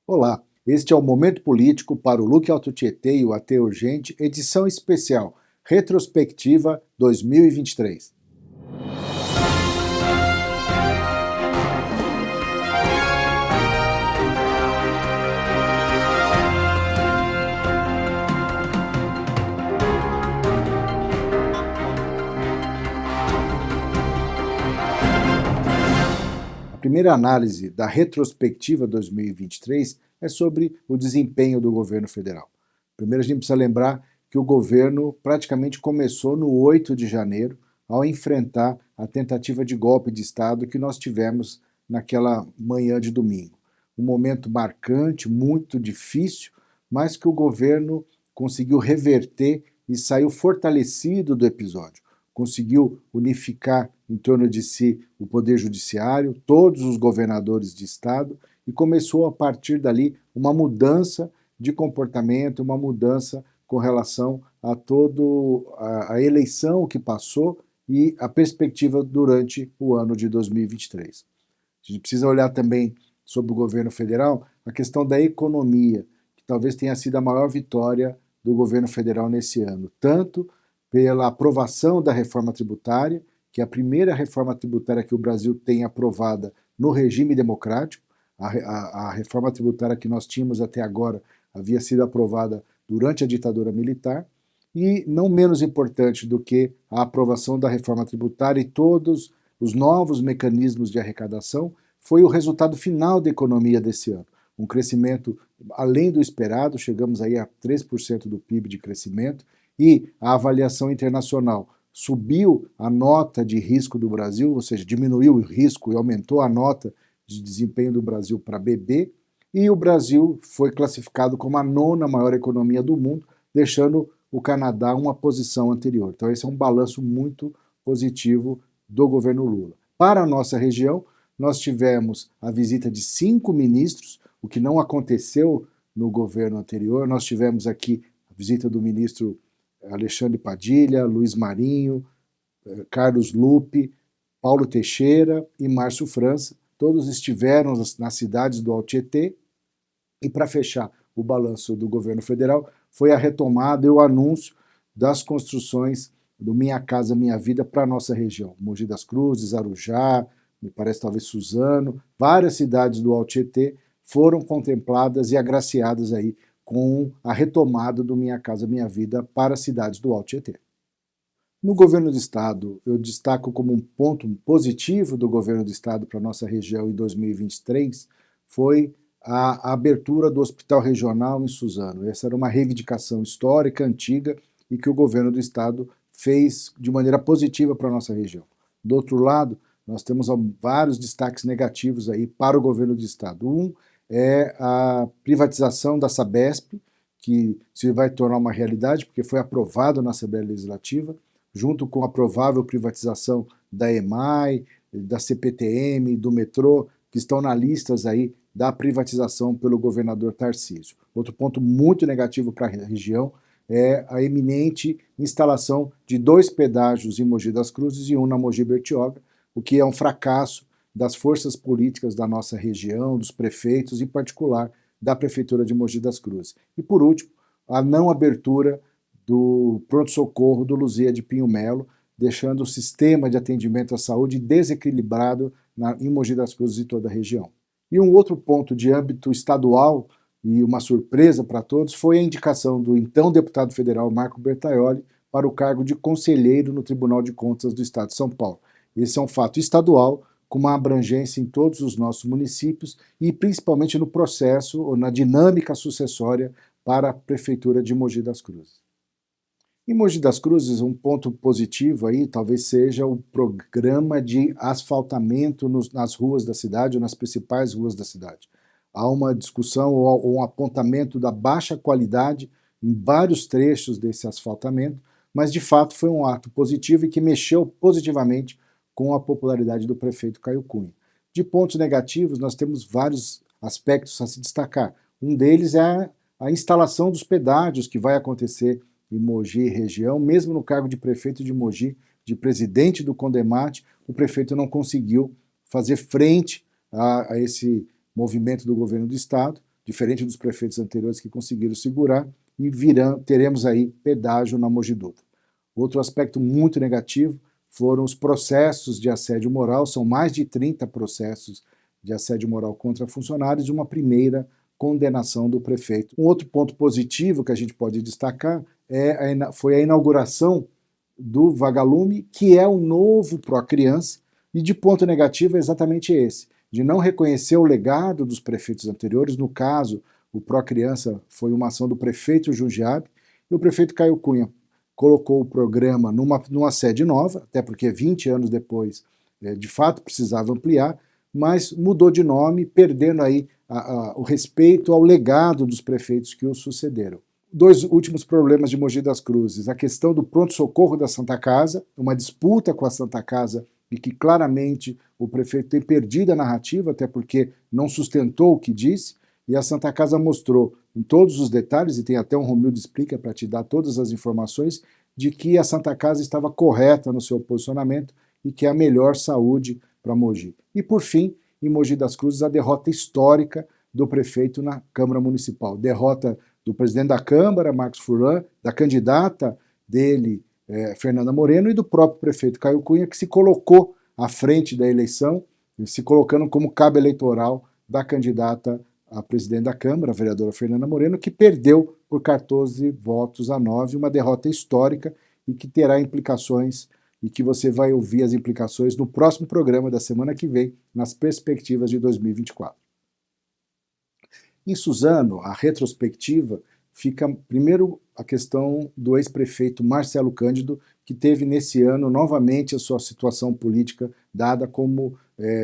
Olá, este é o Momento Político para o Luque Alto Tietê e o AT Urgente, edição especial, retrospectiva 2023. A primeira análise da retrospectiva 2023 é sobre o desempenho do governo federal. Primeiro a gente precisa lembrar que o governo praticamente começou no 8 de janeiro, ao enfrentar a tentativa de golpe de Estado que nós tivemos naquela manhã de domingo. Um momento marcante, muito difícil, mas que o governo conseguiu reverter e saiu fortalecido do episódio. Conseguiu unificar em torno de si o Poder Judiciário, todos os governadores de Estado, e começou a partir dali uma mudança de comportamento, uma mudança com relação a toda a eleição que passou e a perspectiva durante o ano de 2023. A gente precisa olhar também sobre o governo federal a questão da economia, que talvez tenha sido a maior vitória do governo federal nesse ano, tanto pela aprovação da reforma tributária, que é a primeira reforma tributária que o Brasil tem aprovada no regime democrático. A reforma tributária que nós tínhamos até agora havia sido aprovada durante a ditadura militar, e não menos importante do que a aprovação da reforma tributária e todos os novos mecanismos de arrecadação foi o resultado final da economia desse ano. Um crescimento além do esperado, chegamos aí a 3% do PIB de crescimento, e a avaliação internacional subiu a nota de risco do Brasil, ou seja, diminuiu o risco e aumentou a nota de desempenho do Brasil para BB, e o Brasil foi classificado como a nona maior economia do mundo, deixando o Canadá uma posição anterior. Então esse é um balanço muito positivo do governo Lula. Para a nossa região, nós tivemos a visita de 5 ministros, o que não aconteceu no governo anterior. Nós tivemos aqui a visita do ministro Alexandre Padilha, Luiz Marinho, Carlos Lupe, Paulo Teixeira e Márcio França. Todos estiveram nas cidades do Alto Tietê. E para fechar o balanço do governo federal, foi a retomada e o anúncio das construções do Minha Casa Minha Vida para a nossa região. Mogi das Cruzes, Arujá, me parece talvez Suzano, várias cidades do Alto Tietê foram contempladas e agraciadas aí com a retomada do Minha Casa Minha Vida para as cidades do Alto Tietê. No governo do estado, eu destaco como um ponto positivo do governo do estado para a nossa região em 2023 foi a abertura do Hospital Regional em Suzano. Essa era uma reivindicação histórica, antiga, e que o governo do estado fez de maneira positiva para a nossa região. Do outro lado, nós temos vários destaques negativos aí para o governo do estado. Um é a privatização da Sabesp, que se vai tornar uma realidade, porque foi aprovado na Assembleia Legislativa, junto com a provável privatização da EMAI, da CPTM, do metrô, que estão na listas aí da privatização pelo governador Tarcísio. Outro ponto muito negativo para a região é a iminente instalação de 2 pedágios em Mogi das Cruzes e um na Mogi Bertioga, o que é um fracasso das forças políticas da nossa região, dos prefeitos, em particular da Prefeitura de Mogi das Cruzes. E por último, a não abertura do pronto-socorro do Luzia de Pinho Melo, deixando o sistema de atendimento à saúde desequilibrado em Mogi das Cruzes e toda a região. E um outro ponto de âmbito estadual, e uma surpresa para todos, foi a indicação do então deputado federal Marco Bertaioli para o cargo de conselheiro no Tribunal de Contas do Estado de São Paulo. Esse é um fato estadual, com uma abrangência em todos os nossos municípios e principalmente no processo ou na dinâmica sucessória para a Prefeitura de Mogi das Cruzes. Em Mogi das Cruzes, um ponto positivo aí talvez seja o programa de asfaltamento nas ruas da cidade, ou nas principais ruas da cidade. Há uma discussão ou um apontamento da baixa qualidade em vários trechos desse asfaltamento, mas de fato foi um ato positivo e que mexeu positivamente com a popularidade do prefeito Caio Cunha. De pontos negativos, nós temos vários aspectos a se destacar. Um deles é a instalação dos pedágios que vai acontecer em Mogi e região, mesmo no cargo de prefeito de Mogi, de presidente do Condemate, o prefeito não conseguiu fazer frente a esse movimento do governo do estado, diferente dos prefeitos anteriores que conseguiram segurar, e teremos aí pedágio na Mogi Dutra. Outro aspecto muito negativo foram os processos de assédio moral, são mais de 30 processos de assédio moral contra funcionários e uma primeira condenação do prefeito. Um outro ponto positivo que a gente pode destacar foi a inauguração do Vagalume, que é o novo Procriança, e de ponto negativo é exatamente esse, de não reconhecer o legado dos prefeitos anteriores. No caso, o Procriança foi uma ação do prefeito Jundiaí, e o prefeito Caio Cunha colocou o programa numa sede nova, até porque 20 anos depois, de fato, precisava ampliar, mas mudou de nome, perdendo aí o respeito ao legado dos prefeitos que o sucederam. Dois últimos problemas de Mogi das Cruzes: a questão do pronto-socorro da Santa Casa, uma disputa com a Santa Casa, e que claramente o prefeito tem perdido a narrativa, até porque não sustentou o que disse, e a Santa Casa mostrou em todos os detalhes, e tem até um Romildo Explica para te dar todas as informações, de que a Santa Casa estava correta no seu posicionamento e que é a melhor saúde para Mogi. E por fim, em Mogi das Cruzes, a derrota histórica do prefeito na Câmara Municipal. Derrota do presidente da Câmara, Marcos Furlan, da candidata dele, Fernanda Moreno, e do próprio prefeito Caio Cunha, que se colocou à frente da eleição, se colocando como cabo eleitoral da candidata a presidente da Câmara, a vereadora Fernanda Moreno, que perdeu por 14 votos a 9, uma derrota histórica e que terá implicações, e que você vai ouvir as implicações no próximo programa da semana que vem, nas perspectivas de 2024. Em Suzano, a retrospectiva fica primeiro a questão do ex-prefeito Marcelo Cândido, que teve nesse ano novamente a sua situação política dada como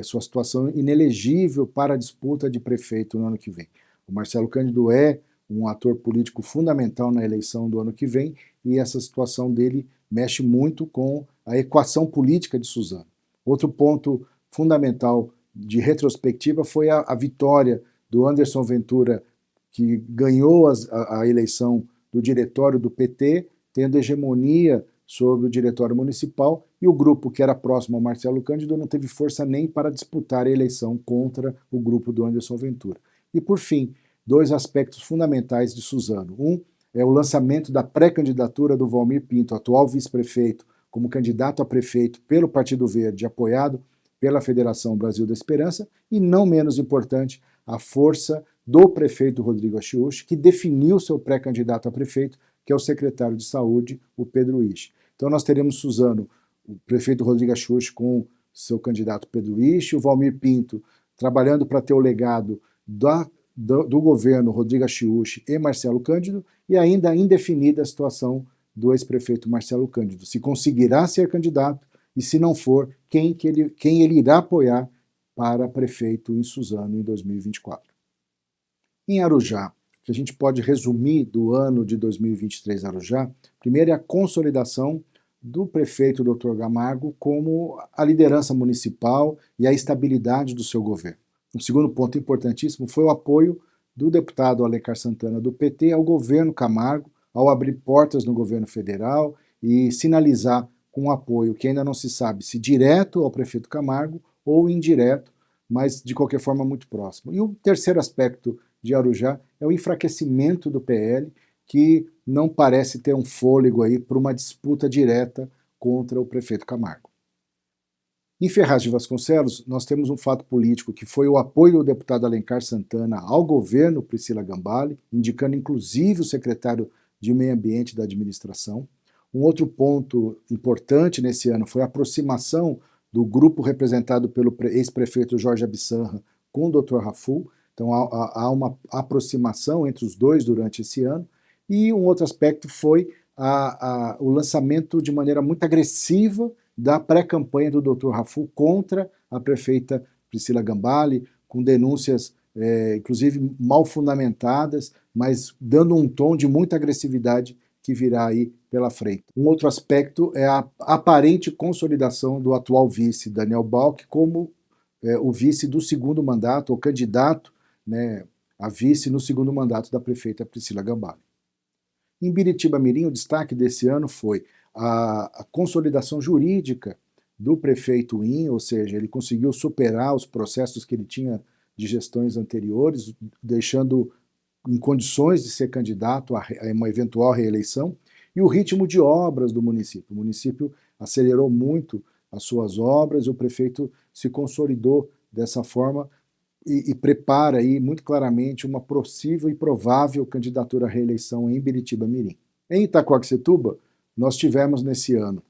sua situação inelegível para a disputa de prefeito no ano que vem. O Marcelo Cândido é um ator político fundamental na eleição do ano que vem, e essa situação dele mexe muito com a equação política de Suzano. Outro ponto fundamental de retrospectiva foi a vitória do Anderson Ventura, que ganhou a eleição do diretório do PT, tendo hegemonia sobre o diretório municipal, e o grupo que era próximo ao Marcelo Cândido não teve força nem para disputar a eleição contra o grupo do Anderson Ventura. E por fim, dois aspectos fundamentais de Suzano. Um é o lançamento da pré-candidatura do Valmir Pinto, atual vice-prefeito, como candidato a prefeito pelo Partido Verde, apoiado pela Federação Brasil da Esperança, e não menos importante, a força do prefeito Rodrigo Achiuchi, que definiu seu pré-candidato a prefeito, que é o secretário de Saúde, o Pedro Isch. Então nós teremos Suzano, o prefeito Rodrigo Achiuchi com seu candidato Pedro Isch, o Valmir Pinto trabalhando para ter o legado do governo Rodrigo Achiuchi e Marcelo Cândido, e ainda indefinida a situação do ex-prefeito Marcelo Cândido, se conseguirá ser candidato e, se não for, quem ele irá apoiar para prefeito em Suzano em 2024. Em Arujá, o que a gente pode resumir do ano de 2023 Arujá, primeiro é a consolidação do prefeito Dr. Camargo como a liderança municipal e a estabilidade do seu governo. Um segundo ponto importantíssimo foi o apoio do deputado Alencar Santana do PT ao governo Camargo, ao abrir portas no governo federal e sinalizar com um apoio que ainda não se sabe se direto ao prefeito Camargo ou indireto, mas de qualquer forma muito próximo. E o terceiro aspecto de Arujá é o enfraquecimento do PL, que não parece ter um fôlego aí para uma disputa direta contra o prefeito Camargo. Em Ferraz de Vasconcelos, nós temos um fato político que foi o apoio do deputado Alencar Santana ao governo Priscila Gambale, indicando inclusive o secretário de Meio Ambiente da administração. Um outro ponto importante nesse ano foi a aproximação do grupo representado pelo ex-prefeito Jorge Abissanra com o Dr. Raful. Então há uma aproximação entre os dois durante esse ano. E um outro aspecto foi o lançamento de maneira muito agressiva da pré-campanha do Dr. Raful contra a prefeita Priscila Gambale, com denúncias, inclusive mal fundamentadas, mas dando um tom de muita agressividade que virá aí pela frente. Um outro aspecto é a aparente consolidação do atual vice, Daniel Balck, como o vice do segundo mandato, ou candidato, né, a vice no segundo mandato da prefeita Priscila Gambale. Em Biritiba-Mirim, o destaque desse ano foi a consolidação jurídica do prefeito In, ou seja, ele conseguiu superar os processos que ele tinha de gestões anteriores, deixando em condições de ser candidato a uma eventual reeleição, e o ritmo de obras do município. O município acelerou muito as suas obras e o prefeito se consolidou dessa forma e prepara aí muito claramente uma possível e provável candidatura à reeleição em Biritiba-Mirim. Em Itaquaquecetuba, nós tivemos nesse ano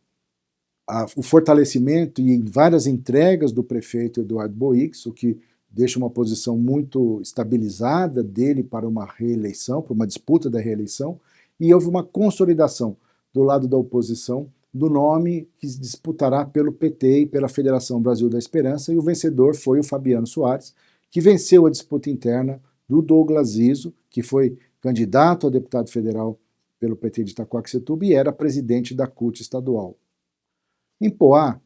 o fortalecimento e várias entregas do prefeito Eduardo Boix, o que deixa uma posição muito estabilizada dele para uma reeleição, para uma disputa da reeleição, e houve uma consolidação do lado da oposição do nome que se disputará pelo PT e pela Federação Brasil da Esperança, e o vencedor foi o Fabiano Soares, que venceu a disputa interna do Douglas Izzo, que foi candidato a deputado federal pelo PT de Itaquaquecetuba e era presidente da CUT estadual. Em Poá,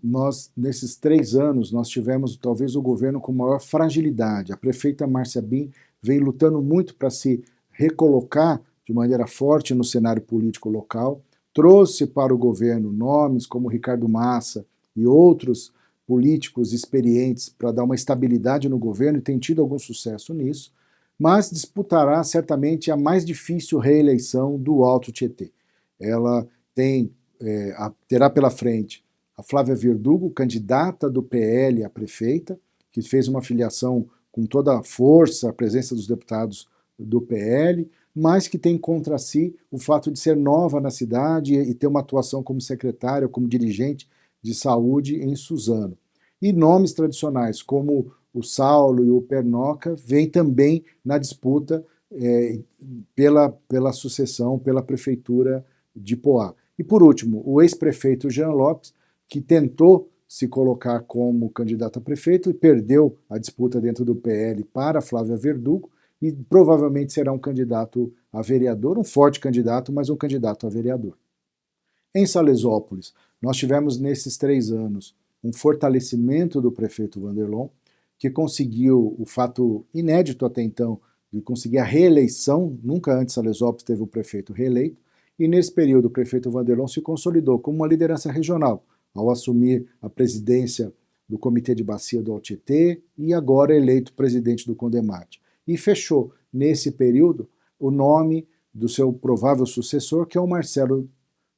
nesses 3 anos, nós tivemos talvez o governo com maior fragilidade. A prefeita Márcia Bim vem lutando muito para se recolocar de maneira forte no cenário político local, trouxe para o governo nomes como Ricardo Massa e outros políticos experientes para dar uma estabilidade no governo e tem tido algum sucesso nisso, mas disputará certamente a mais difícil reeleição do Alto Tietê. Ela terá pela frente a Flávia Verdugo, candidata do PL à prefeita, que fez uma filiação com toda a força, a presença dos deputados do PL, mas que tem contra si o fato de ser nova na cidade e ter uma atuação como secretária, como dirigente de saúde em Suzano. E nomes tradicionais como o Saulo e o Pernoca vêm também na disputa pela sucessão, pela prefeitura de Poá. E por último, o ex-prefeito Jean Lopes, que tentou se colocar como candidato a prefeito e perdeu a disputa dentro do PL para Flávia Verdugo e provavelmente será um candidato a vereador, um forte candidato, mas um candidato a vereador. Em Salesópolis, nós tivemos nesses 3 anos um fortalecimento do prefeito Wanderlon, que conseguiu o fato inédito até então de conseguir a reeleição, nunca antes Salesópolis teve um prefeito reeleito, e nesse período o prefeito Wanderlon se consolidou como uma liderança regional, ao assumir a presidência do Comitê de Bacia do Alto Tietê e agora eleito presidente do Condemate. E fechou, nesse período, o nome do seu provável sucessor, que é o Marcelo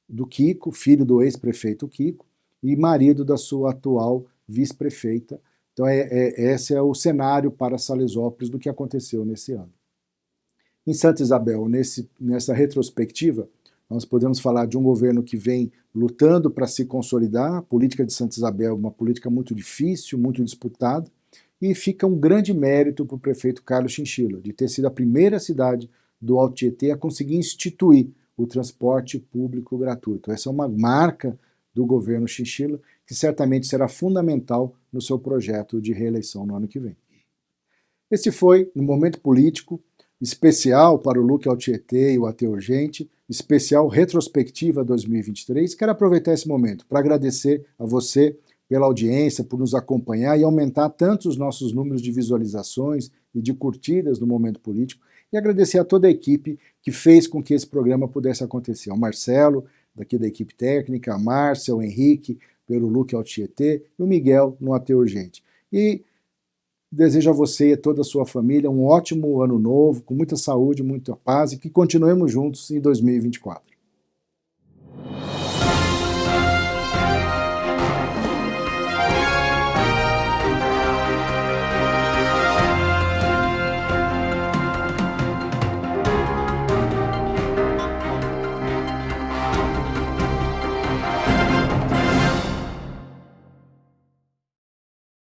do Kiko, filho do ex-prefeito Kiko, e marido da sua atual vice-prefeita. Então esse é o cenário para Salesópolis do que aconteceu nesse ano. Em Santa Isabel, nessa retrospectiva, nós podemos falar de um governo que vem lutando para se consolidar. A política de Santa Isabel é uma política muito difícil, muito disputada, e fica um grande mérito para o prefeito Carlos Chinchilla, de ter sido a primeira cidade do Alto Tietê a conseguir instituir o transporte público gratuito. Essa é uma marca do governo Chinchilla, que certamente será fundamental no seu projeto de reeleição no ano que vem. Esse foi, no momento político, especial para o Look ao Tietê e o AT Urgente, especial retrospectiva 2023. Quero aproveitar esse momento para agradecer a você pela audiência, por nos acompanhar e aumentar tanto os nossos números de visualizações e de curtidas no momento político, e agradecer a toda a equipe que fez com que esse programa pudesse acontecer. Ao Marcelo, daqui da equipe técnica, a Márcia, o Henrique, pelo Look ao Tietê, e o Miguel no AT Urgente. E desejo a você e a toda a sua família um ótimo ano novo, com muita saúde, muita paz e que continuemos juntos em 2024.